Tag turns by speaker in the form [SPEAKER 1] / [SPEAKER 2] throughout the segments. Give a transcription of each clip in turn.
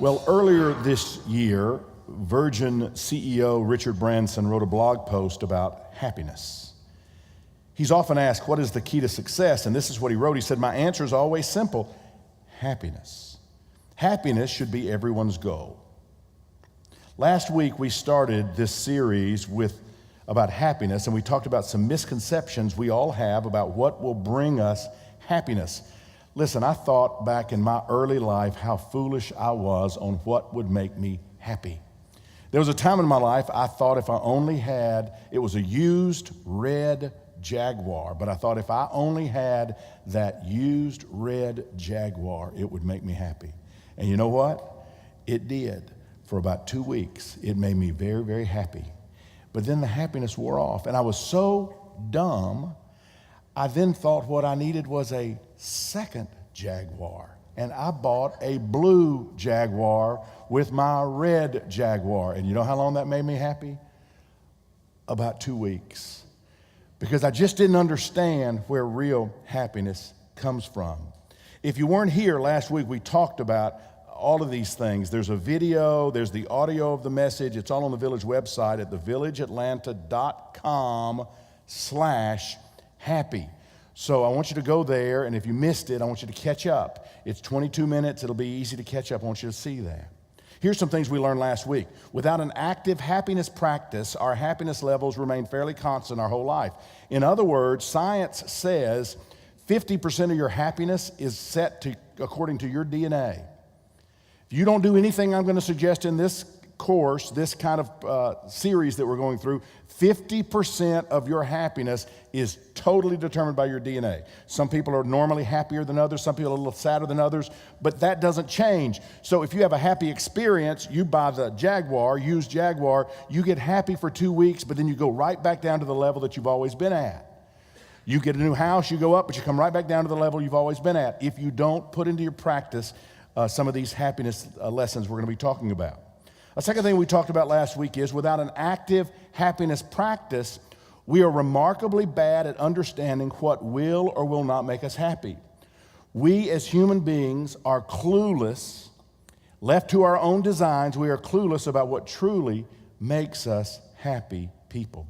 [SPEAKER 1] Well, earlier this year, Virgin CEO Richard Branson wrote a blog post about happiness. He's often asked, what is the key to success? And this is what he wrote. He said, my answer is always simple: happiness. Happiness should be everyone's goal. Last week, we started this series about happiness, and we talked about some misconceptions we all have about what will bring us happiness. Listen, I thought back in my early life how foolish I was on what would make me happy. There was a time in my life I thought if I only had, it was a used red Jaguar, but I thought if I only had that used red Jaguar, it would make me happy. And you know what? It did. For about 2 weeks, it made me very, very happy. But then the happiness wore off, and I was so dumb, I then thought what I needed was a second Jaguar. And I bought a blue Jaguar with my red Jaguar. And you know how long that made me happy? About 2 weeks. Because I just didn't understand where real happiness comes from. If you weren't here last week, we talked about all of these things. There's a video, there's the audio of the message. It's all on the Village website at thevillageatlanta.com/happy. So I want you to go there, and if you missed it, I want you to catch up. It's 22 minutes. It'll be easy to catch up. I want you to see that. Here's some things we learned last week. Without an active happiness practice, our happiness levels remain fairly constant our whole life. In other words, science says 50% of your happiness is set according to your DNA. If you don't do anything I'm going to suggest in this course, this kind of series that we're going through, 50% of your happiness is totally determined by your DNA. Some people are normally happier than others, some people are a little sadder than others, but that doesn't change. So if you have a happy experience, you buy the Jaguar, used Jaguar, you get happy for 2 weeks, but then you go right back down to the level that you've always been at. You get a new house, you go up, but you come right back down to the level you've always been at if you don't put into your practice some of these happiness lessons we're going to be talking about. A second thing we talked about last week is without an active happiness practice, we are remarkably bad at understanding what will or will not make us happy. We as human beings are clueless. Left to our own designs, we are clueless about what truly makes us happy people.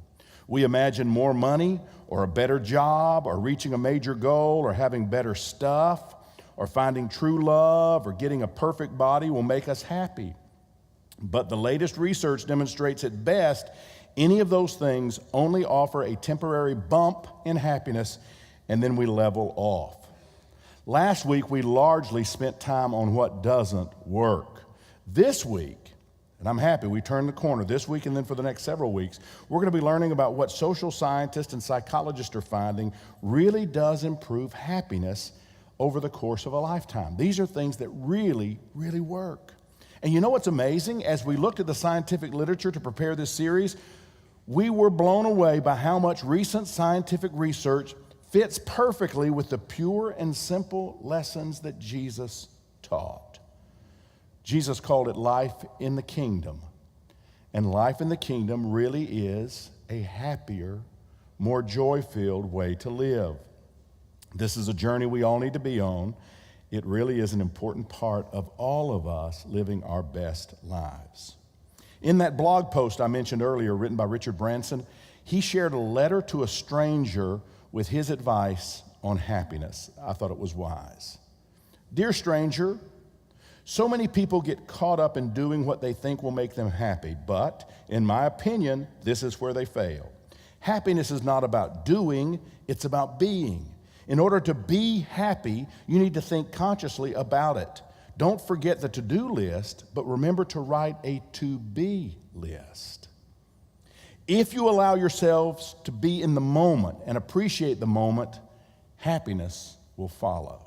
[SPEAKER 1] We imagine more money or a better job or reaching a major goal or having better stuff or finding true love or getting a perfect body will make us happy. But the latest research demonstrates at best, any of those things only offer a temporary bump in happiness, and then we level off. Last week, we largely spent time on what doesn't work. This week, and I'm happy we turned the corner this week and then for the next several weeks, we're going to be learning about what social scientists and psychologists are finding really does improve happiness over the course of a lifetime. These are things that really, really work. And you know what's amazing? As we looked at the scientific literature to prepare this series, we were blown away by how much recent scientific research fits perfectly with the pure and simple lessons that Jesus taught. Jesus called it life in the kingdom. And life in the kingdom really is a happier, more joy-filled way to live. This is a journey we all need to be on. It really is an important part of all of us living our best lives. In that blog post I mentioned earlier, written by Richard Branson, he shared a letter to a stranger with his advice on happiness. I thought it was wise. Dear stranger, so many people get caught up in doing what they think will make them happy, but in my opinion, this is where they fail. Happiness is not about doing, it's about being. In order to be happy, you need to think consciously about it. Don't forget the to-do list, but remember to write a to-be list. If you allow yourselves to be in the moment and appreciate the moment, happiness will follow.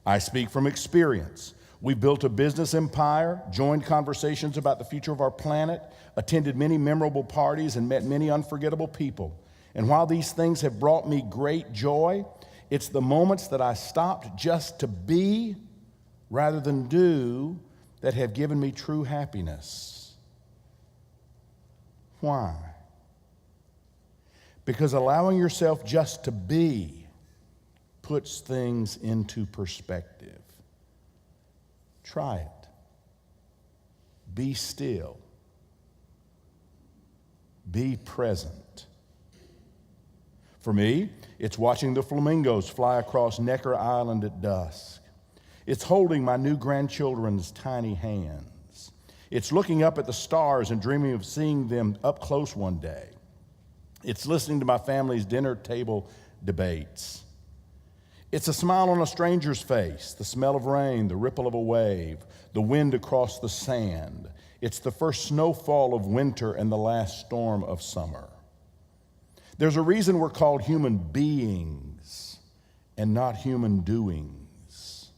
[SPEAKER 1] I speak from experience. We built a business empire, joined conversations about the future of our planet, attended many memorable parties, and met many unforgettable people. And while these things have brought me great joy, it's the moments that I stopped just to be rather than do that have given me true happiness. Why? Because allowing yourself just to be puts things into perspective. Try it. Be still. Be present. For me, it's watching the flamingos fly across Necker Island at dusk. It's holding my new grandchildren's tiny hands. It's looking up at the stars and dreaming of seeing them up close one day. It's listening to my family's dinner table debates. It's a smile on a stranger's face, the smell of rain, the ripple of a wave, the wind across the sand. It's the first snowfall of winter and the last storm of summer. There's a reason we're called human beings and not human doings.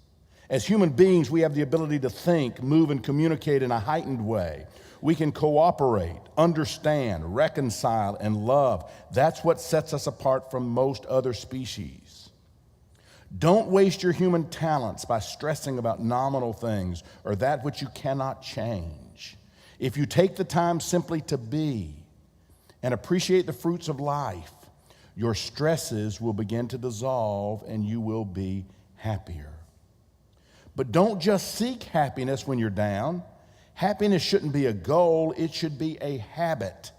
[SPEAKER 1] As human beings, we have the ability to think, move, and communicate in a heightened way. We can cooperate, understand, reconcile, and love. That's what sets us apart from most other species. Don't waste your human talents by stressing about nominal things or that which you cannot change. If you take the time simply to be and appreciate the fruits of life, your stresses will begin to dissolve and you will be happier. But don't just seek happiness when you're down. Happiness shouldn't be a goal, it should be a habit.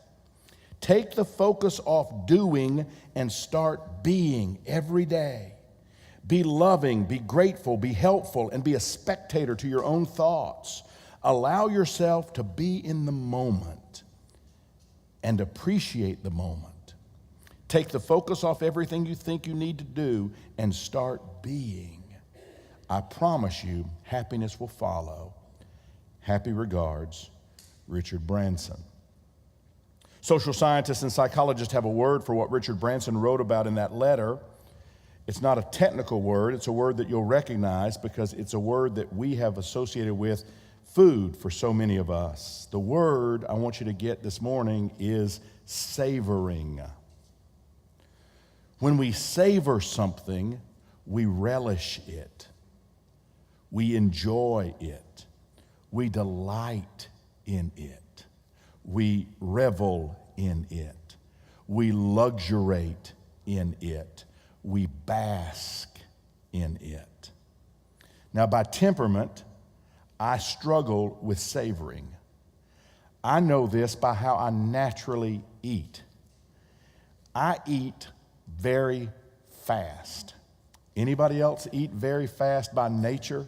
[SPEAKER 1] Take the focus off doing and start being every day. Be loving, be grateful, be helpful, and be a spectator to your own thoughts. Allow yourself to be in the moment and appreciate the moment. Take the focus off everything you think you need to do and start being. I promise you, happiness will follow. Happy regards, Richard Branson. Social scientists and psychologists have a word for what Richard Branson wrote about in that letter. It's not a technical word, it's a word that you'll recognize because it's a word that we have associated with food for so many of us. The word I want you to get this morning is savoring. When we savor something, we relish it. We enjoy it. We delight in it. We revel in it. We luxuriate in it. We bask in it. Now, by temperament, I struggle with savoring. I know this by how I naturally eat. I eat very fast. Anybody else eat very fast by nature?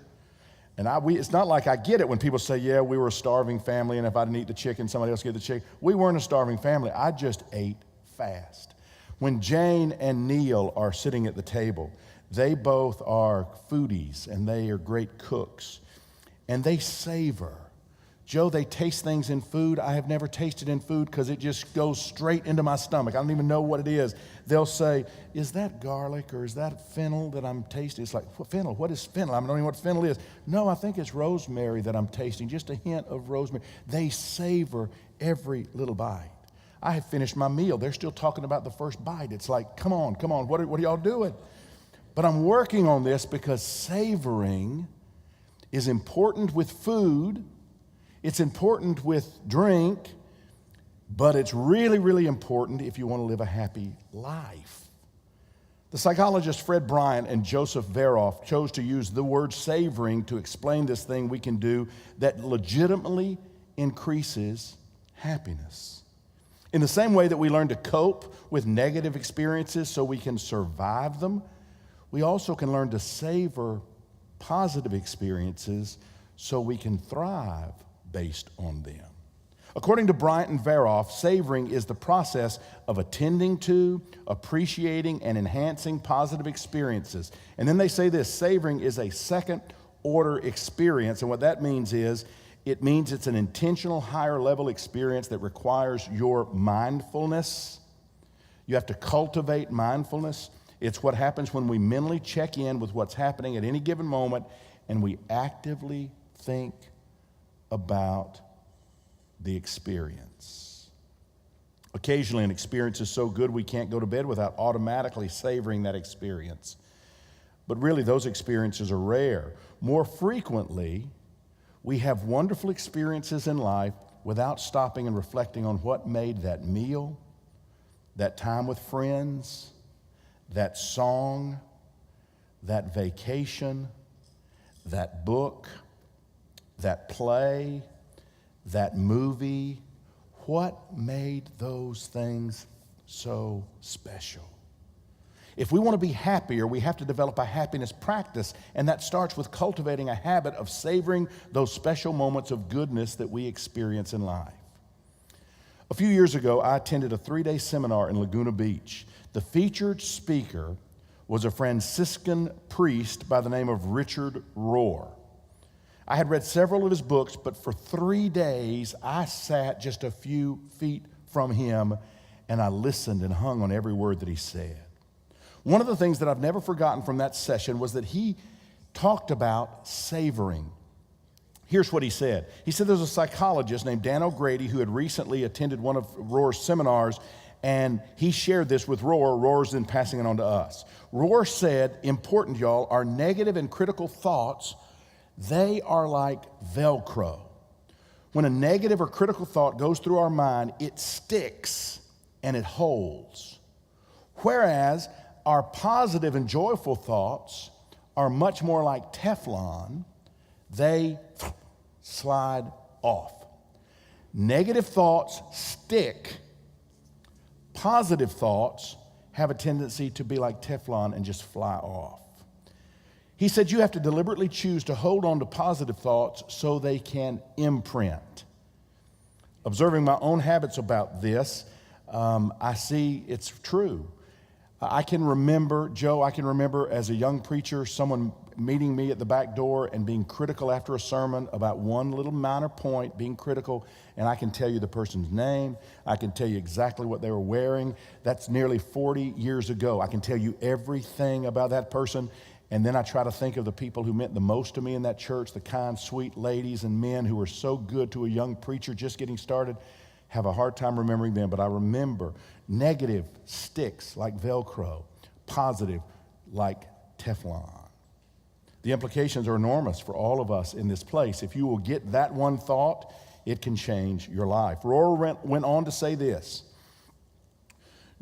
[SPEAKER 1] And it's not like I get it when people say, yeah, we were a starving family, and if I didn't eat the chicken, somebody else get the chicken. We weren't a starving family. I just ate fast. When Jane and Neil are sitting at the table, they both are foodies, and they are great cooks, and they savor. Joe, they taste things in food I have never tasted in food because it just goes straight into my stomach. I don't even know what it is. They'll say, is that garlic or is that fennel that I'm tasting? It's like, fennel, what is fennel? I don't even know what fennel is. No, I think it's rosemary that I'm tasting, just a hint of rosemary. They savor every little bite. I have finished my meal. They're still talking about the first bite. It's like, come on, what are y'all doing? But I'm working on this because savoring is important with food. It's important with drink, but it's really, really important if you want to live a happy life. The psychologists Fred Bryant and Joseph Veroff chose to use the word savoring to explain this thing we can do that legitimately increases happiness. In the same way that we learn to cope with negative experiences so we can survive them, we also can learn to savor positive experiences so we can thrive based on them. According to Bryant and Veroff, savoring is the process of attending to, appreciating, and enhancing positive experiences. And then they say this, savoring is a second-order experience, and what that means is, it means it's an intentional higher-level experience that requires your mindfulness. You have to cultivate mindfulness. It's what happens when we mentally check in with what's happening at any given moment, and we actively think about the experience. Occasionally, an experience is so good we can't go to bed without automatically savoring that experience. But really, those experiences are rare. More frequently, we have wonderful experiences in life without stopping and reflecting on what made that meal, that time with friends, that song, that vacation, that book, that play, that movie, what made those things so special? If we want to be happier, we have to develop a happiness practice, and that starts with cultivating a habit of savoring those special moments of goodness that we experience in life. A few years ago, I attended a 3-day seminar in Laguna Beach. The featured speaker was a Franciscan priest by the name of Richard Rohr. I had read several of his books, but for 3 days, I sat just a few feet from him, and I listened and hung on every word that he said. One of the things that I've never forgotten from that session was that he talked about savoring. Here's what he said. He said there's a psychologist named Dan O'Grady who had recently attended one of Rohr's seminars, and he shared this with Rohr. Rohr's then passing it on to us. Rohr said, important, y'all, our negative and critical thoughts, they are like velcro. When a negative or critical thought goes through our mind, it sticks and it holds. Whereas our positive and joyful thoughts are much more like Teflon. They slide off. Negative thoughts stick. Positive thoughts have a tendency to be like Teflon and just fly off. He said you have to deliberately choose to hold on to positive thoughts so they can imprint. Observing my own habits about this, I see it's true. I can remember as a young preacher, someone meeting me at the back door and being critical after a sermon about one little minor point, being critical, and I can tell you the person's name. I can tell you exactly what they were wearing. That's nearly 40 years ago. I can tell you everything about that person, and then I try to think of the people who meant the most to me in that church, the kind, sweet ladies and men who were so good to a young preacher just getting started. Have a hard time remembering them, but I remember negative sticks like Velcro, positive like Teflon. The implications are enormous for all of us in this place. If you will get that one thought, it can change your life. Rohr went on to say this: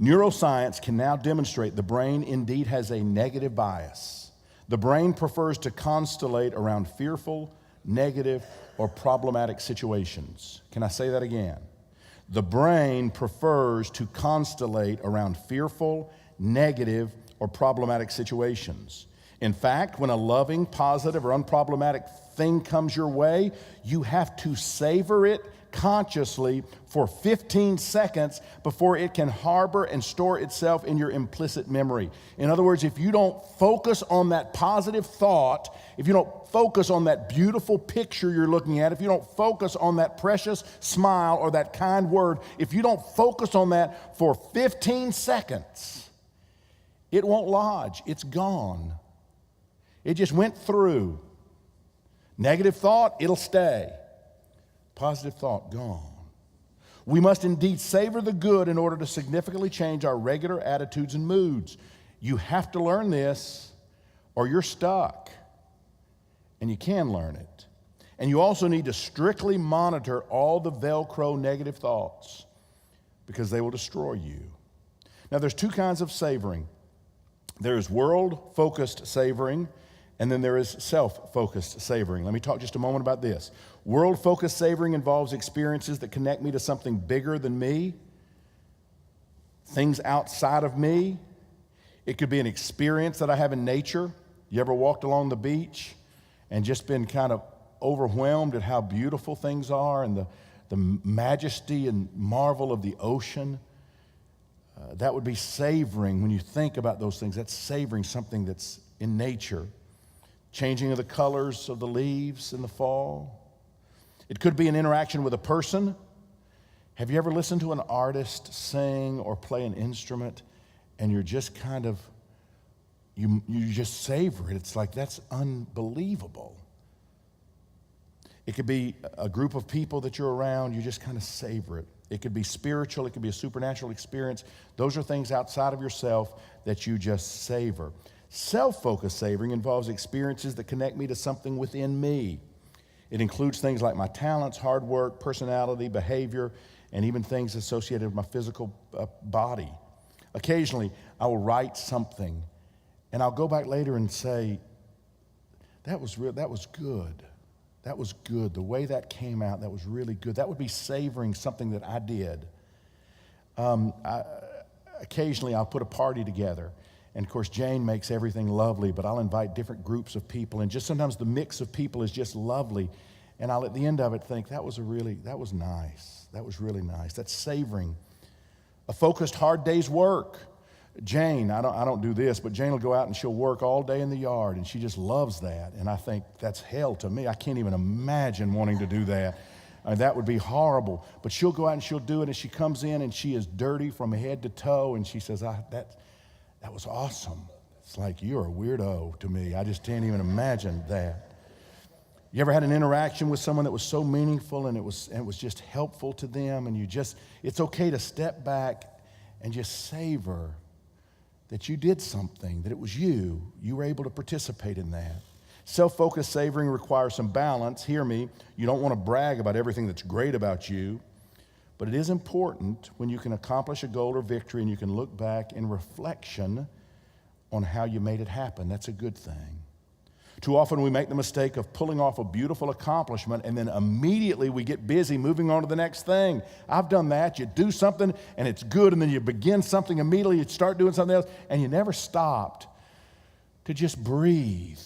[SPEAKER 1] neuroscience can now demonstrate the brain indeed has a negative bias. The brain prefers to constellate around fearful, negative, or problematic situations. Can I say that again? The brain prefers to constellate around fearful, negative, or problematic situations. In fact, when a loving, positive, or unproblematic thing comes your way, you have to savor it consciously for 15 seconds before it can harbor and store itself in your implicit memory. In other words, if you don't focus on that positive thought, if you don't focus on that beautiful picture you're looking at, if you don't focus on that precious smile or that kind word, if you don't focus on that for 15 seconds, it won't lodge. It's gone. It just went through. Negative thought, it'll stay. Positive thought, gone. We must indeed savor the good in order to significantly change our regular attitudes and moods. You have to learn this or you're stuck. And you can learn it. And you also need to strictly monitor all the Velcro negative thoughts because they will destroy you. Now, there's two kinds of savoring. There's world-focused savoring, and then there is self-focused savoring. Let me talk just a moment about this. World-focused savoring involves experiences that connect me to something bigger than me, things outside of me. It could be an experience that I have in nature. You ever walked along the beach and just been kind of overwhelmed at how beautiful things are and the majesty and marvel of the ocean? That would be savoring. When you think about those things, that's savoring something that's in nature. Changing of the colors of the leaves in the fall. It could be an interaction with a person. Have you ever listened to an artist sing or play an instrument and you're just kind of, you just savor it? It's like, that's unbelievable. It could be a group of people that you're around, you just kind of savor it. It could be spiritual, it could be a supernatural experience. Those are things outside of yourself that you just savor. Self-focused savoring involves experiences that connect me to something within me. It includes things like my talents, hard work, personality, behavior, and even things associated with my physical body. Occasionally, I will write something, and I'll go back later and say, that was good. That was good. The way that came out, that was really good. That would be savoring something that I did. Occasionally, I'll put a party together. And of course, Jane makes everything lovely, but I'll invite different groups of people. And just sometimes the mix of people is just lovely. And I'll, at the end of it, think, that was nice. That was really nice. That's savoring. A focused, hard day's work. Jane, I don't do this, but Jane will go out and she'll work all day in the yard, and she just loves that. And I think that's hell to me. I can't even imagine wanting to do that. That would be horrible. But she'll go out and she'll do it, and she comes in and she is dirty from head to toe, and she says, that was awesome. It's like, you're a weirdo to me. I just can't even imagine that. You ever had an interaction with someone that was so meaningful and it was just helpful to them, and it's okay to step back and just savor that you did something, that it was you were able to participate in that. Self-focused savoring requires some balance. Hear me, you don't want to brag about everything that's great about you, but it is important when you can accomplish a goal or victory and you can look back in reflection on how you made it happen. That's a good thing. Too often we make the mistake of pulling off a beautiful accomplishment and then immediately we get busy moving on to the next thing. I've done that. You do something and it's good, and then you begin something immediately, you start doing something else, and you never stopped to just breathe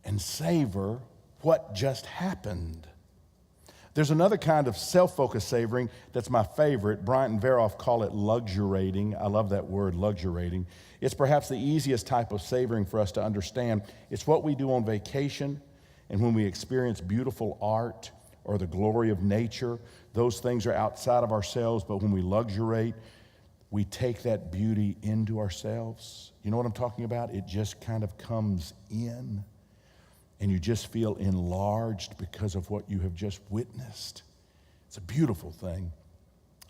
[SPEAKER 1] and savor what just happened. There's another kind of self-focused savoring that's my favorite. Bryant and Veroff call it luxurating. I love that word, luxurating. It's perhaps the easiest type of savoring for us to understand. It's what we do on vacation and when we experience beautiful art or the glory of nature. Those things are outside of ourselves, but when we luxuriate, we take that beauty into ourselves. You know what I'm talking about? It just kind of comes in, and you just feel enlarged because of what you have just witnessed. It's a beautiful thing.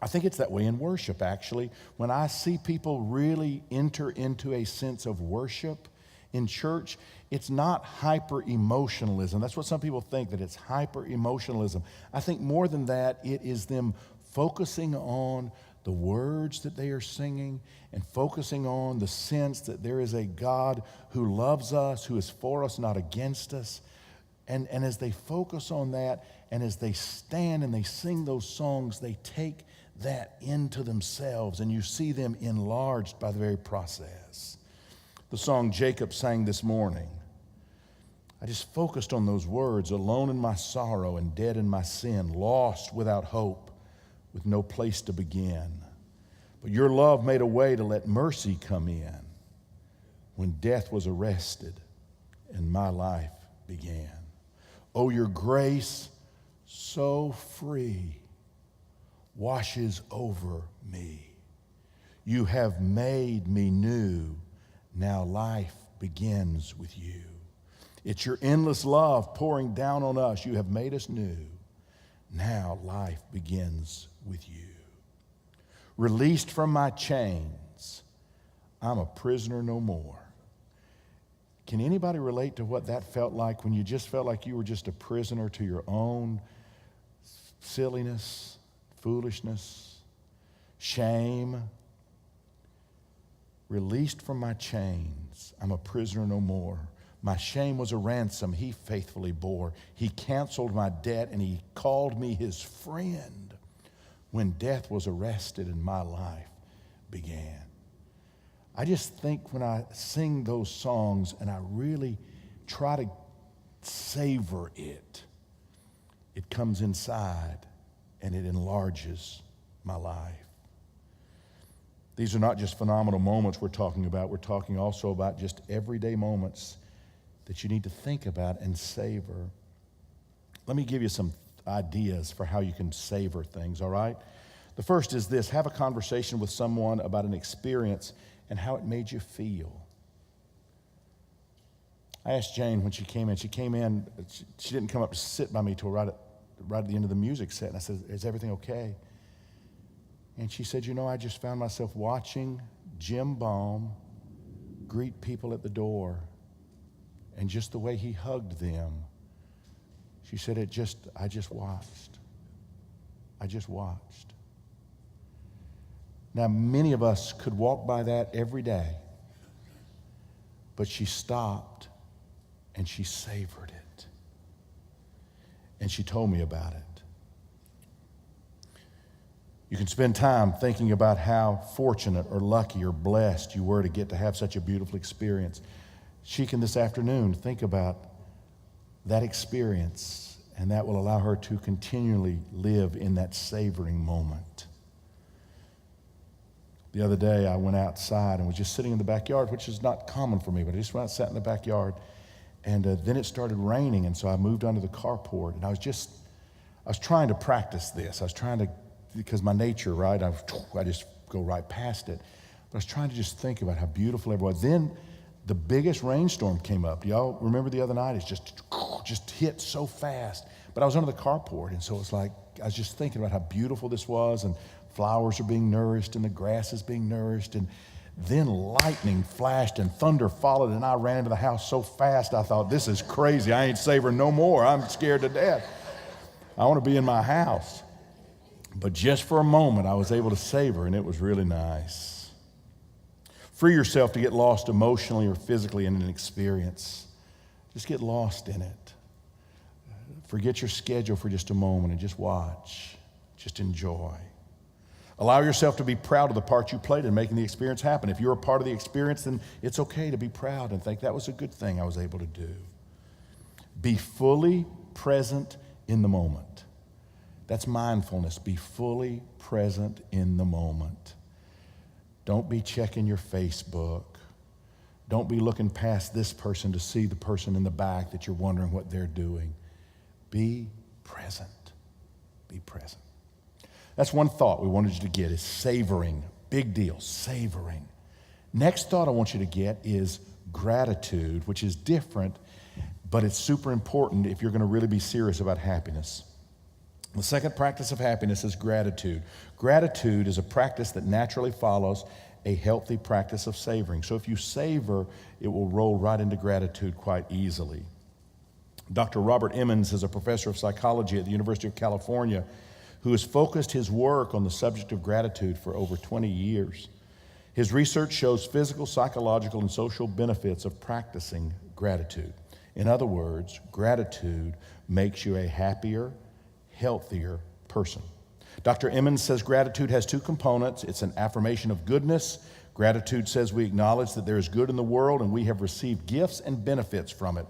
[SPEAKER 1] I think it's that way in worship, actually. When I see people really enter into a sense of worship in church, it's not hyper-emotionalism. That's what some people think, that it's hyper-emotionalism. I think more than that, it is them focusing on the words that they are singing and focusing on the sense that there is a God who loves us, who is for us, not against us. And as they focus on that, and as they stand and they sing those songs, they take that into themselves, and you see them enlarged by the very process. The song Jacob sang this morning, I just focused on those words: alone in my sorrow and dead in my sin, lost without hope, with no place to begin. But your love made a way to let mercy come in when death was arrested and my life began. Oh, your grace so free washes over me. You have made me new. Now life begins with you. It's your endless love pouring down on us. You have made us new. Now life begins with you. Released from my chains, I'm a prisoner no more. Can anybody relate to what that felt like when you just felt like you were just a prisoner to your own silliness, foolishness, shame? Released from my chains, I'm a prisoner no more. My shame was a ransom he faithfully bore. He canceled my debt and he called me his friend when death was arrested and my life began. I just think when I sing those songs and I really try to savor it, it comes inside and it enlarges my life. These are not just phenomenal moments we're talking about. We're talking also about just everyday moments that you need to think about and savor. Let me give you some ideas for how you can savor things, all right? The first is this: have a conversation with someone about an experience and how it made you feel. I asked Jane when she came in. She didn't come up to sit by me till right at the end of the music set. And I said, is everything okay? And she said, I just found myself watching Jim Baum greet people at the door, and just the way he hugged them. She said, I just watched. I just watched. Now, many of us could walk by that every day, but she stopped and she savored it. and she told me about it. You can spend time thinking about how fortunate or lucky or blessed you were to get to have such a beautiful experience. She can this afternoon think about that experience, and that will allow her to continually live in that savoring moment. The other day, I went outside and was just sitting in the backyard, which is not common for me, but I just went out, sat in the backyard, and then it started raining, and so I moved onto the carport, and I was trying to practice this. I was trying to, because my nature, right, I just go right past it. But I was trying to just think about how beautiful it was. Then the biggest rainstorm came up. Do y'all remember the other night? It just hit so fast. But I was under the carport, and so it was like, I was just thinking about how beautiful this was, and flowers are being nourished, and the grass is being nourished, and then lightning flashed and thunder followed, and I ran into the house so fast I thought, this is crazy. I ain't savoring no more. I'm scared to death. I want to be in my house. But just for a moment, I was able to savor, and it was really nice. Free yourself to get lost emotionally or physically in an experience. Just get lost in it. Forget your schedule for just a moment and just watch. Just enjoy. Allow yourself to be proud of the part you played in making the experience happen. If you're a part of the experience, then it's okay to be proud and think that was a good thing I was able to do. Be fully present in the moment. That's mindfulness. Be fully present in the moment. Don't be checking your Facebook. Don't be looking past this person to see the person in the back that you're wondering what they're doing. Be present. Be present. That's one thought we wanted you to get is savoring. Big deal, savoring. Next thought I want you to get is gratitude, which is different, but it's super important if you're going to really be serious about happiness. The second practice of happiness is gratitude. Gratitude is a practice that naturally follows a healthy practice of savoring. So if you savor, it will roll right into gratitude quite easily. Dr. Robert Emmons is a professor of psychology at the University of California who has focused his work on the subject of gratitude for over 20 years. His research shows physical, psychological, and social benefits of practicing gratitude. In other words, gratitude makes you a happier, healthier person. Dr. Emmons says gratitude has two components. It's an affirmation of goodness. Gratitude says we acknowledge that there is good in the world and we have received gifts and benefits from it.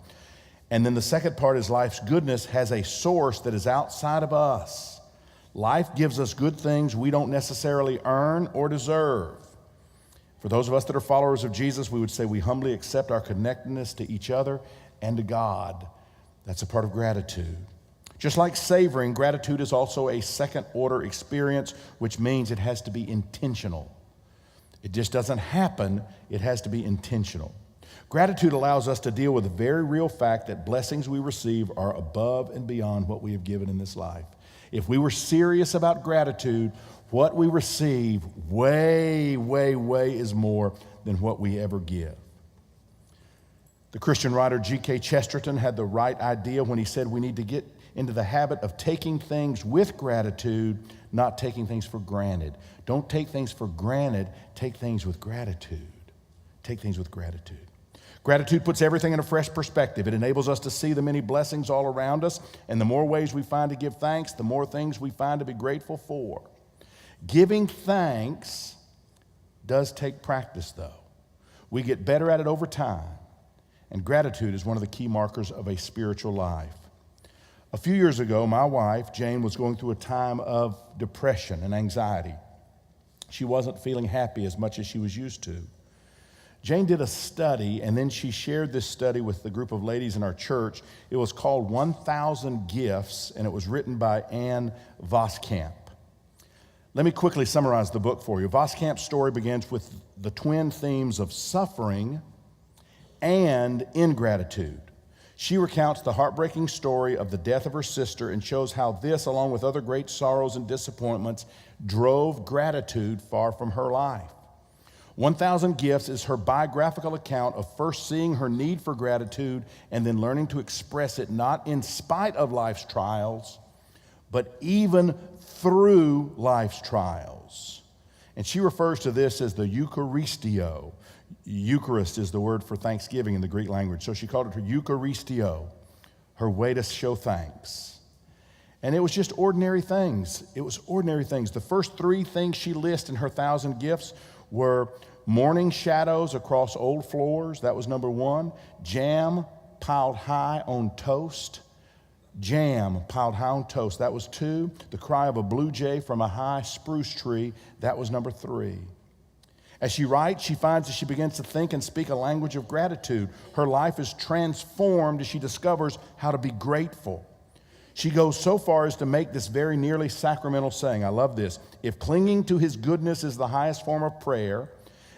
[SPEAKER 1] And then the second part is life's goodness has a source that is outside of us. Life gives us good things we don't necessarily earn or deserve. For those of us that are followers of Jesus, we would say we humbly accept our connectedness to each other and to God. That's a part of gratitude. Just like savoring, gratitude is also a second-order experience, which means it has to be intentional. It just doesn't happen. It has to be intentional. Gratitude allows us to deal with the very real fact that blessings we receive are above and beyond what we have given in this life. If we were serious about gratitude, what we receive way, way, way is more than what we ever give. The Christian writer G.K. Chesterton had the right idea when he said we need to get into the habit of taking things with gratitude, not taking things for granted. Don't take things for granted, take things with gratitude. Take things with gratitude. Gratitude puts everything in a fresh perspective. It enables us to see the many blessings all around us, and the more ways we find to give thanks, the more things we find to be grateful for. Giving thanks does take practice, though. We get better at it over time, and gratitude is one of the key markers of a spiritual life. A few years ago, my wife, Jane, was going through a time of depression and anxiety. She wasn't feeling happy as much as she was used to. Jane did a study, and then she shared this study with the group of ladies in our church. It was called 1,000 Gifts, and it was written by Ann Voskamp. Let me quickly summarize the book for you. Voskamp's story begins with the twin themes of suffering and ingratitude. She recounts the heartbreaking story of the death of her sister and shows how this, along with other great sorrows and disappointments, drove gratitude far from her life. 1,000 Gifts is her biographical account of first seeing her need for gratitude and then learning to express it not in spite of life's trials, but even through life's trials. And she refers to this as the Eucharistio. Eucharist is the word for thanksgiving in the Greek language. So she called it her Eucharistio, her way to show thanks. And it was just ordinary things. It was ordinary things. The first 3 things she lists in her 1,000 gifts were morning shadows across old floors. That was number 1. Jam piled high on toast. Jam piled high on toast. That was 2. The cry of a blue jay from a high spruce tree. That was number 3. As she writes, she finds that she begins to think and speak a language of gratitude. Her life is transformed as she discovers how to be grateful. She goes so far as to make this very nearly sacramental saying. I love this. If clinging to his goodness is the highest form of prayer,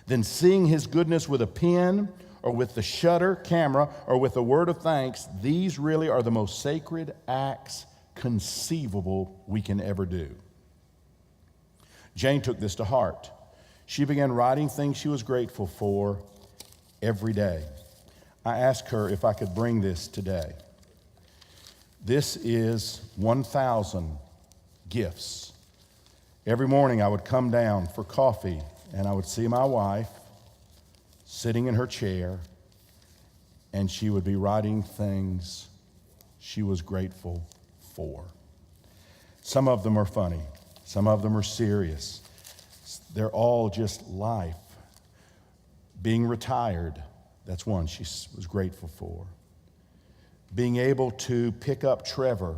[SPEAKER 1] then seeing his goodness with a pen or with the shutter camera or with a word of thanks, these really are the most sacred acts conceivable we can ever do. Jane took this to heart. She began writing things she was grateful for every day. I asked her if I could bring this today. This is 1,000 gifts. Every morning I would come down for coffee and I would see my wife sitting in her chair and she would be writing things she was grateful for. Some of them are funny. Some of them are serious. They're all just life. Being retired, that's one she was grateful for. Being able to pick up Trevor,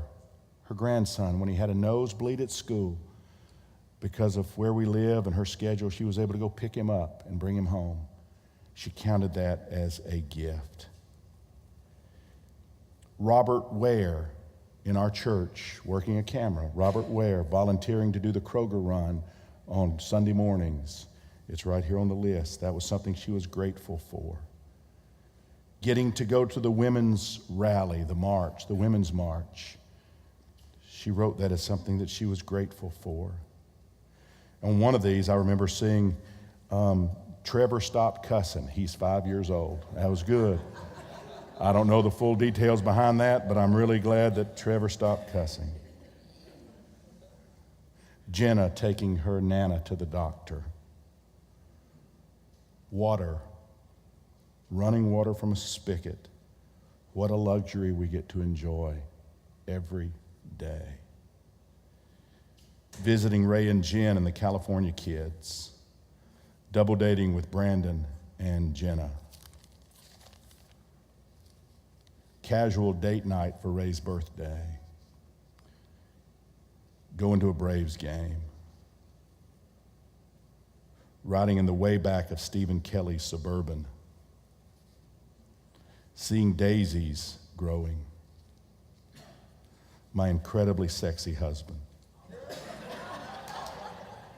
[SPEAKER 1] her grandson, when he had a nosebleed at school. Because of where we live and her schedule, she was able to go pick him up and bring him home. She counted that as a gift. Robert Ware in our church, working a camera. Robert Ware volunteering to do the Kroger run on Sunday mornings. It's right here on the list. That was something she was grateful for. Getting to go to the women's rally, the march, the women's march. She wrote that as something that she was grateful for. On one of these, I remember seeing Trevor stopped cussing. He's 5 years old. That was good. I don't know the full details behind that, but I'm really glad that Trevor stopped cussing. Jenna taking her Nana to the doctor. Water. Running water from a spigot. What a luxury we get to enjoy every day. Visiting Ray and Jen and the California kids. Double dating with Brandon and Jenna. Casual date night for Ray's birthday. Going to a Braves game. Riding in the way back of Stephen Kelly's Suburban. Seeing daisies growing. My incredibly sexy husband.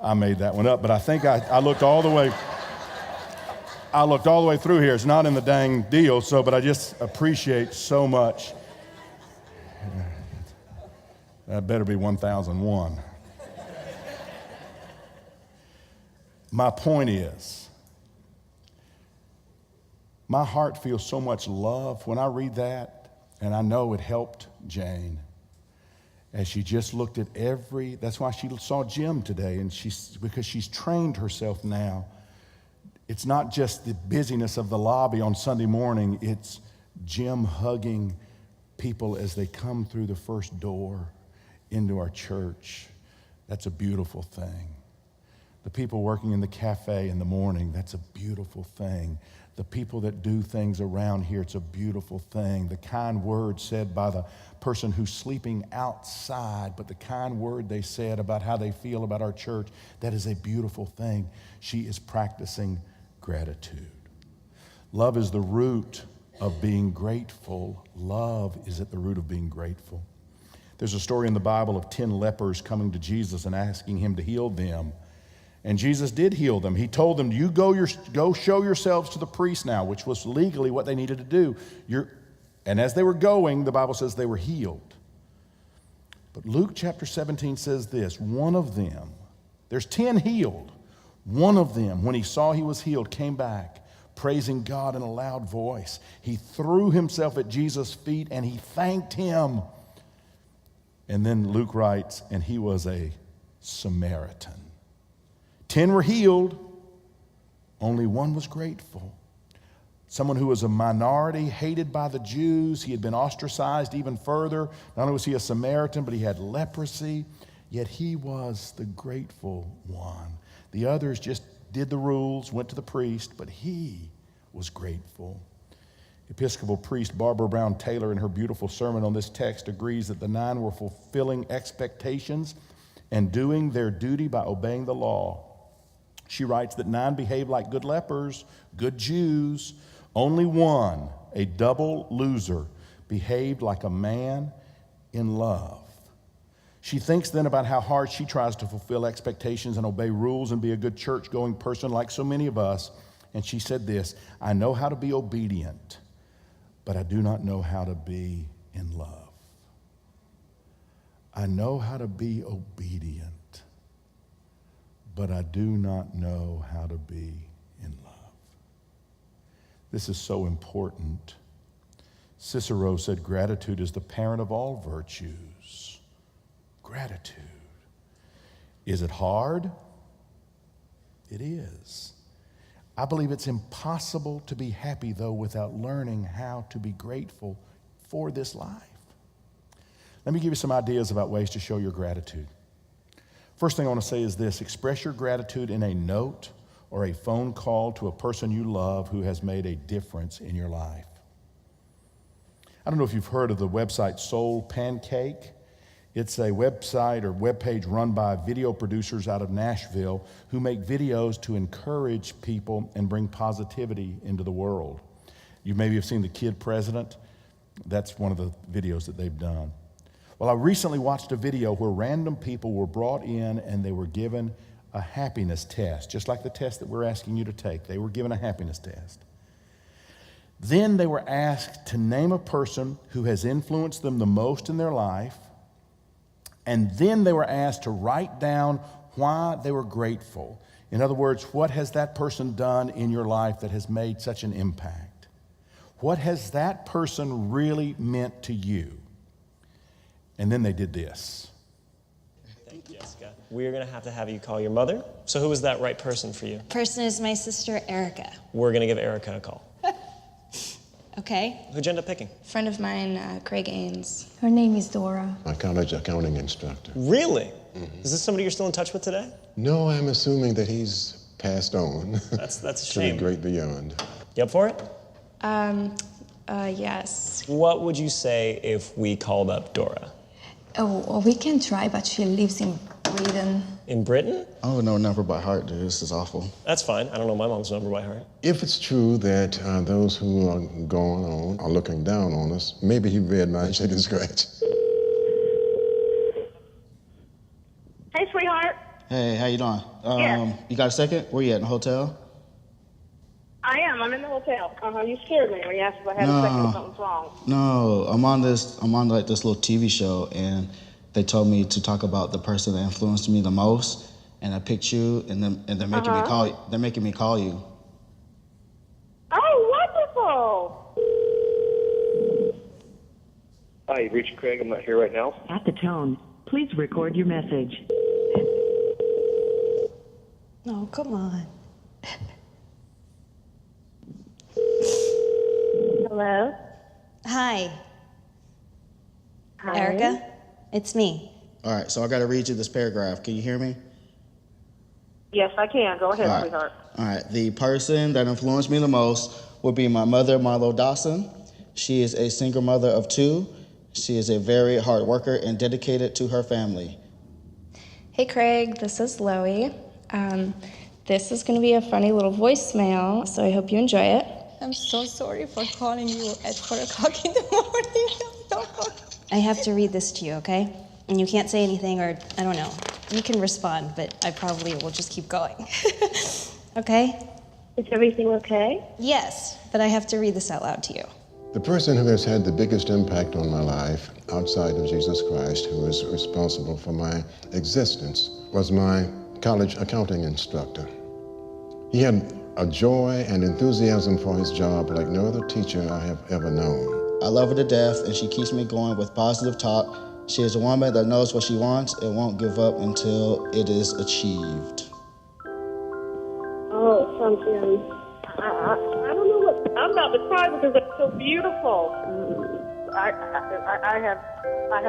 [SPEAKER 1] I made that one up, but I think I looked all the way. I looked all the way through here. It's not in the dang deal, but I just appreciate so much. That better be 1001. My point is, my heart feels so much love when I read that, and I know it helped Jane as she just looked at that's why she saw Jim today, and because she's trained herself now. It's not just the busyness of the lobby on Sunday morning, it's Jim hugging people as they come through the first door into our church. That's a beautiful thing. The people working in the cafe in the morning, that's a beautiful thing. The people that do things around here, it's a beautiful thing. The kind word said by the person who's sleeping outside, but the kind word they said about how they feel about our church, that is a beautiful thing. She is practicing gratitude. Love is the root of being grateful. Love is at the root of being grateful. There's a story in the Bible of 10 lepers coming to Jesus and asking him to heal them. And Jesus did heal them. He told them, you go show yourselves to the priest now, which was legally what they needed to do. And as they were going, the Bible says they were healed. But Luke chapter 17 says this, one of them, there's 10 healed. One of them, when he saw he was healed, came back, praising God in a loud voice. He threw himself at Jesus' feet and he thanked him. And then Luke writes, and he was a Samaritan. 10 were healed, only one was grateful. someone who was a minority, hated by the Jews. He had been ostracized even further. Not only was he a Samaritan, but he had leprosy, yet he was the grateful one. The others just did the rules, went to the priest, but he was grateful. Episcopal priest Barbara Brown Taylor, in her beautiful sermon on this text, agrees that the 9 were fulfilling expectations and doing their duty by obeying the law. She writes that 9 behaved like good lepers, good Jews. Only 1, a double loser, behaved like a man in love. She thinks then about how hard she tries to fulfill expectations and obey rules and be a good church-going person like so many of us. And she said this, I know how to be obedient, but I do not know how to be in love. I know how to be obedient, but I do not know how to be in love. This is so important. Cicero said gratitude is the parent of all virtues. Gratitude. Is it hard? It is. I believe it's impossible to be happy, though, without learning how to be grateful for this life. Let me give you some ideas about ways to show your gratitude. First thing I want to say is this: express your gratitude in a note or a phone call to a person you love who has made a difference in your life. I don't know if you've heard of the website Soul Pancake. It's a website or webpage run by video producers out of Nashville who make videos to encourage people and bring positivity into the world. You maybe have seen The Kid President. That's one of the videos that they've done. Well, I recently watched a video where random people were brought in and they were given a happiness test, just like the test that we're asking you to take. They were given a happiness test. Then they were asked to name a person who has influenced them the most in their life. And then they were asked to write down why they were grateful. In other words, what has that person done in your life that has made such an impact? What has that person really meant to you? And then they did this.
[SPEAKER 2] Thank you, Jessica. We're going to have you call your mother. So who is that right person for you?
[SPEAKER 3] Person is my sister, Erica.
[SPEAKER 2] We're going to give Erica a call.
[SPEAKER 3] Okay.
[SPEAKER 2] Who'd you end up picking?
[SPEAKER 4] Friend of mine, Craig Ains.
[SPEAKER 5] Her name is Dora.
[SPEAKER 6] My college accounting instructor.
[SPEAKER 2] Really? Is this somebody you're still in touch with today?
[SPEAKER 6] No, I'm assuming that he's passed on.
[SPEAKER 2] That's a
[SPEAKER 6] to
[SPEAKER 2] shame.
[SPEAKER 6] the great beyond.
[SPEAKER 2] You up for it?
[SPEAKER 4] Yes.
[SPEAKER 2] What would you say if we called up Dora?
[SPEAKER 5] Oh, well, we can try, but she lives in Britain.
[SPEAKER 2] In Britain?
[SPEAKER 7] I don't know a number by heart, dude. This is awful.
[SPEAKER 2] That's fine. I don't know my mom's number by heart.
[SPEAKER 6] If it's true that those who are going on are looking down on us, maybe he read my chicken scratch.
[SPEAKER 8] Hey, sweetheart.
[SPEAKER 7] Hey, how you doing?
[SPEAKER 8] Yes.
[SPEAKER 7] You got a second? Where you at, in the hotel?
[SPEAKER 8] I am. I'm in the hotel. You scared me when you asked if I had a second or something's wrong.
[SPEAKER 7] No, I'm on this little TV show, and they told me to talk about the person that influenced me the most, and I picked you, and they're making me call you. They're making me call you.
[SPEAKER 8] Oh, wonderful!
[SPEAKER 9] Hi, you've reached Craig. I'm not here right now.
[SPEAKER 10] At the tone, please record your message.
[SPEAKER 3] Oh, come on.
[SPEAKER 8] Hello?
[SPEAKER 3] Hi.
[SPEAKER 8] Hi.
[SPEAKER 3] Erica, it's me.
[SPEAKER 7] All right, so I got to read you this paragraph. Can you hear me?
[SPEAKER 8] Yes, I can. Go ahead,
[SPEAKER 7] All right.
[SPEAKER 8] sweetheart.
[SPEAKER 7] All right. The person that influenced me the most would be my mother, Marlo Dawson. She is a single mother of 2. She is a very hard worker and dedicated to her family.
[SPEAKER 4] Hey, Craig, this is Loie. This is going to be a funny little voicemail, so I hope you enjoy it.
[SPEAKER 5] I'm so sorry for calling you at 4 o'clock in the morning.
[SPEAKER 3] I have to read this to you, okay? And you can't say anything, or I don't know. You can respond, but I probably will just keep going. Okay?
[SPEAKER 8] Is everything okay?
[SPEAKER 3] Yes, but I have to read this out loud to you.
[SPEAKER 6] The person who has had the biggest impact on my life outside of Jesus Christ, who is responsible for my existence, was my college accounting instructor. He had a joy and enthusiasm for his job like no other teacher I have ever known.
[SPEAKER 7] I love her to death, and she keeps me going with positive talk. She is a woman that knows what she wants and won't give up until it is achieved.
[SPEAKER 8] Oh, something. I don't know what. I'm not because they're so beautiful. I have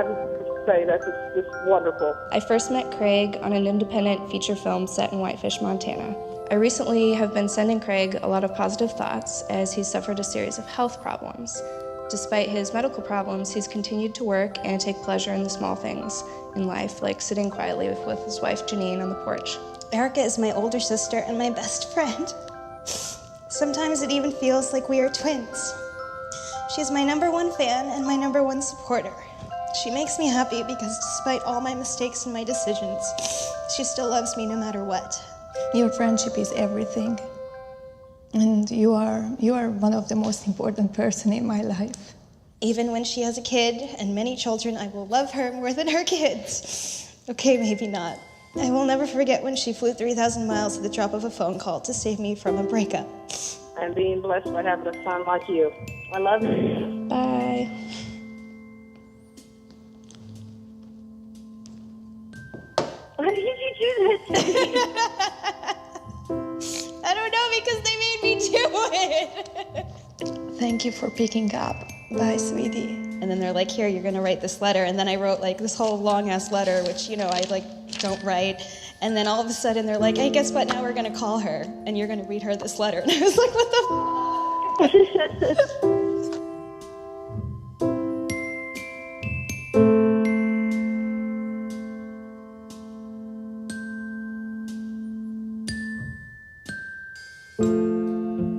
[SPEAKER 8] to say that's just wonderful.
[SPEAKER 4] I first met Craig on an independent feature film set in Whitefish, Montana. I recently have been sending Craig a lot of positive thoughts as he's suffered a series of health problems. Despite his medical problems, he's continued to work and take pleasure in the small things in life, like sitting quietly with his wife Janine on the porch.
[SPEAKER 3] Erica is my older sister and my best friend. Sometimes it even feels like we are twins. She's my #1 fan and my #1 supporter. She makes me happy because despite all my mistakes and my decisions, she still loves me no matter what.
[SPEAKER 5] Your friendship is everything. And you are one of the most important person in my life.
[SPEAKER 3] Even when she has a kid and many children, I will love her more than her kids. Okay, maybe not. I will never forget when she flew 3,000 miles at the drop of a phone call to save me from a breakup.
[SPEAKER 8] I'm being blessed by having a son like you. I love you.
[SPEAKER 4] Bye.
[SPEAKER 8] Why did you do this?
[SPEAKER 3] I don't know, because they made me do it.
[SPEAKER 5] Thank you for picking up. Bye, sweetie.
[SPEAKER 3] And then they're like, here, you're gonna write this letter. And then I wrote like this whole long ass letter, which, you know, I like don't write. And then all of a sudden they're like, hey, guess what? Now we're gonna call her and you're gonna read her this letter. And I was like, what the f?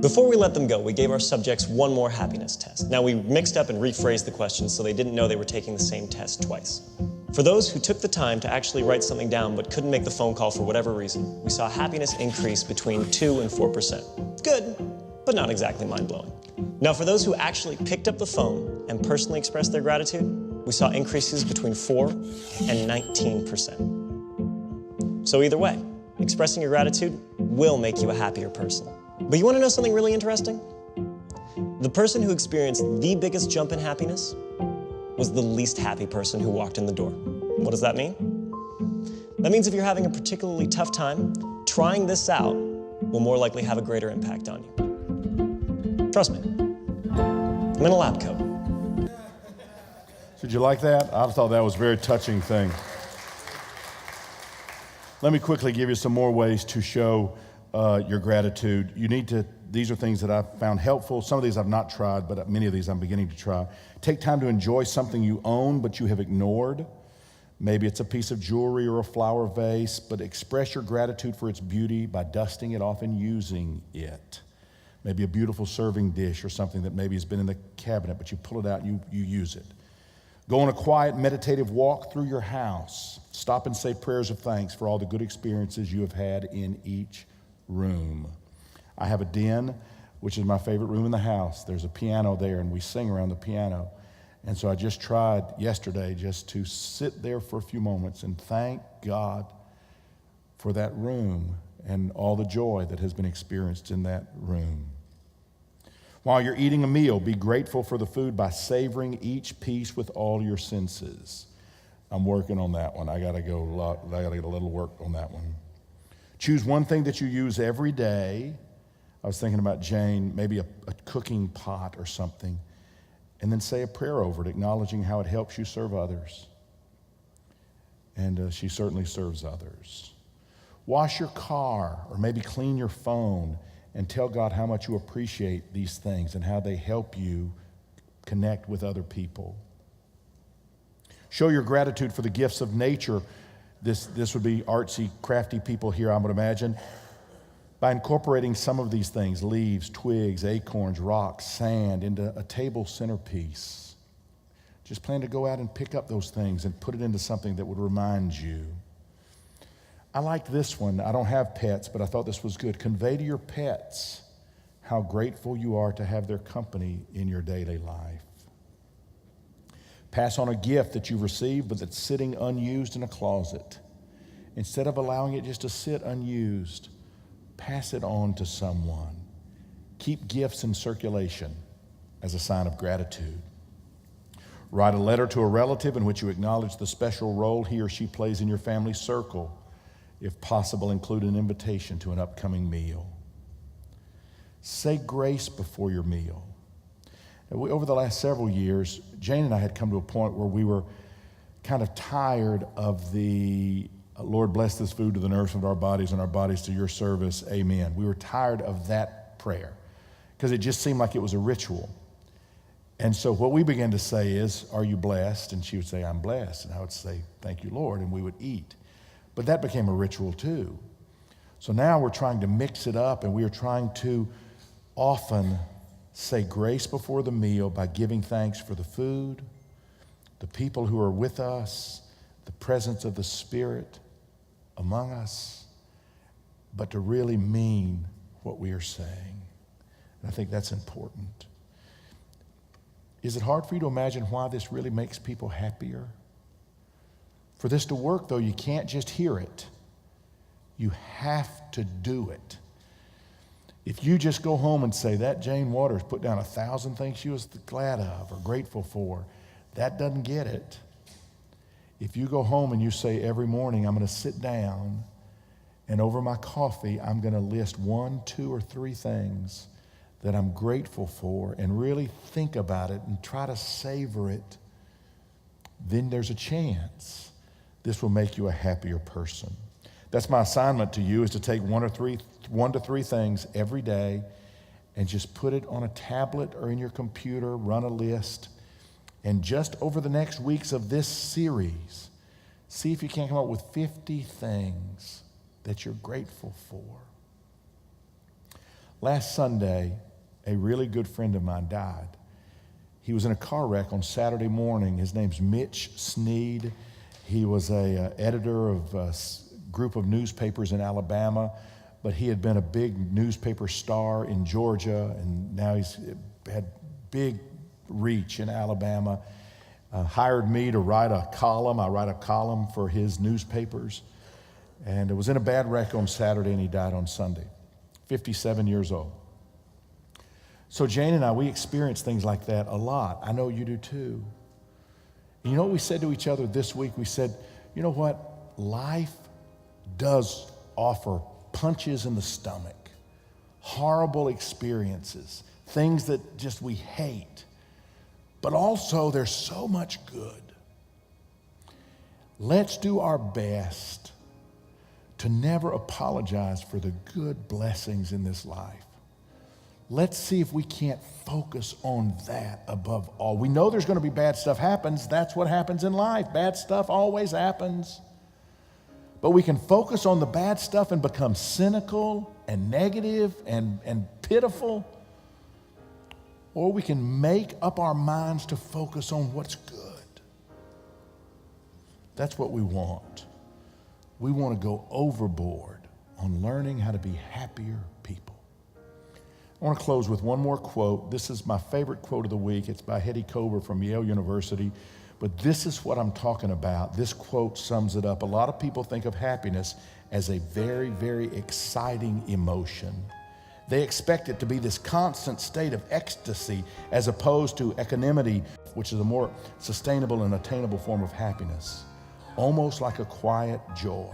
[SPEAKER 2] Before we let them go, we gave our subjects one more happiness test. Now, we mixed up and rephrased the questions so they didn't know they were taking the same test twice. For those who took the time to actually write something down but couldn't make the phone call for whatever reason, we saw happiness increase between 2 and 4%. Good, but not exactly mind-blowing. Now, for those who actually picked up the phone and personally expressed their gratitude, we saw increases between 4 and 19%. So either way, expressing your gratitude will make you a happier person. But you want to know something really interesting? The person who experienced the biggest jump in happiness was the least happy person who walked in the door. What does that mean? That means if you're having a particularly tough time, trying this out will more likely have a greater impact on you. Trust me, I'm in a lab coat.
[SPEAKER 1] Did you like that? I thought that was a very touching thing. Let me quickly give you some more ways to show your gratitude. These are things that I've found helpful. Some of these I've not tried, but many of these I'm beginning to try. Take time to enjoy something you own but you have ignored. Maybe it's a piece of jewelry or a flower vase, but express your gratitude for its beauty by dusting it off and using it. Maybe a beautiful serving dish or something that maybe has been in the cabinet, but you pull it out and you use it. Go on a quiet, meditative walk through your house. Stop and say prayers of thanks for all the good experiences you have had in each room. I have a den, which is my favorite room in the house. There's a piano there, and we sing around the piano. And so I just tried yesterday just to sit there for a few moments and thank God for that room and all the joy that has been experienced in that room. While you're eating a meal, be grateful for the food by savoring each piece with all your senses. I'm working on that one. I gotta get a little work on that one. Choose one thing that you use every day. I was thinking about Jane, maybe a cooking pot or something, and then say a prayer over it, acknowledging how it helps you serve others. And she certainly serves others. Wash your car or maybe clean your phone and tell God how much you appreciate these things and how they help you connect with other people. Show your gratitude for the gifts of nature. This would be artsy, crafty people here, I would imagine. By incorporating some of these things, leaves, twigs, acorns, rocks, sand, into a table centerpiece. Just plan to go out and pick up those things and put it into something that would remind you. I like this one. I don't have pets, but I thought this was good. Convey to your pets how grateful you are to have their company in your daily life. Pass on a gift that you've received but that's sitting unused in a closet. Instead of allowing it just to sit unused, pass it on to someone. Keep gifts in circulation as a sign of gratitude. Write a letter to a relative in which you acknowledge the special role he or she plays in your family circle. If possible, include an invitation to an upcoming meal. Say grace before your meal. Over the last several years, Jane and I had come to a point where we were kind of tired of the Lord bless this food to the nourishment of our bodies and our bodies to your service, amen. We were tired of that prayer because it just seemed like it was a ritual. And so what we began to say is, are you blessed? And she would say, I'm blessed. And I would say, thank you, Lord, and we would eat. But that became a ritual too. So now we're trying to mix it up, and we are trying to often say grace before the meal by giving thanks for the food, the people who are with us, the presence of the Spirit among us, but to really mean what we are saying. And I think that's important. Is it hard for you to imagine why this really makes people happier? For this to work, though, you can't just hear it. You have to do it. If you just go home and say, that Jane Waters put down 1,000 things she was glad of or grateful for, that doesn't get it. If you go home and you say, every morning I'm going to sit down and over my coffee I'm going to list 1, 2, or 3 things that I'm grateful for and really think about it and try to savor it, then there's a chance this will make you a happier person. That's my assignment to you, is to take 1 to 3 things every day and just put it on a tablet or in your computer, run a list, and just over the next weeks of this series, see if you can't come up with 50 things that you're grateful for. Last Sunday, a really good friend of mine died. He was in a car wreck on Saturday morning. His name's Mitch Sneed. He was a editor of a group of newspapers in Alabama, but he had been a big newspaper star in Georgia, and now he's had big reach in Alabama. Hired me to write a column. I write a column for his newspapers. And it was in a bad wreck on Saturday, and he died on Sunday, 57 years old. So Jane and I, we experience things like that a lot. I know you do too. And you know what we said to each other this week? We said, you know what? Life does offer punches in the stomach, horrible experiences, things that just we hate. But also there's so much good. Let's do our best to never apologize for the good blessings in this life. Let's see if we can't focus on that above all. We know there's going to be bad stuff happens. That's what happens in life. Bad stuff always happens. But we can focus on the bad stuff and become cynical and negative and pitiful. Or we can make up our minds to focus on what's good. That's what we want. We want to go overboard on learning how to be happier people. I want to close with one more quote. This is my favorite quote of the week. It's by Hetty Kober from Yale University. But this is what I'm talking about. This quote sums it up. A lot of people think of happiness as a very, very exciting emotion. They expect it to be this constant state of ecstasy as opposed to equanimity, which is a more sustainable and attainable form of happiness, almost like a quiet joy.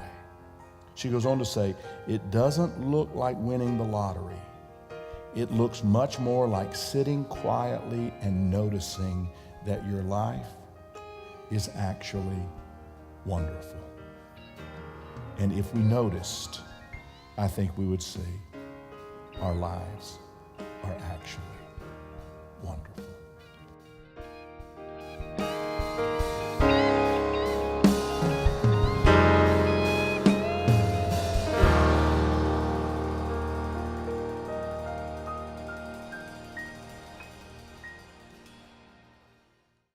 [SPEAKER 1] She goes on to say, it doesn't look like winning the lottery. It looks much more like sitting quietly and noticing that your life is actually wonderful. And if we noticed, I think we would see our lives are actually wonderful.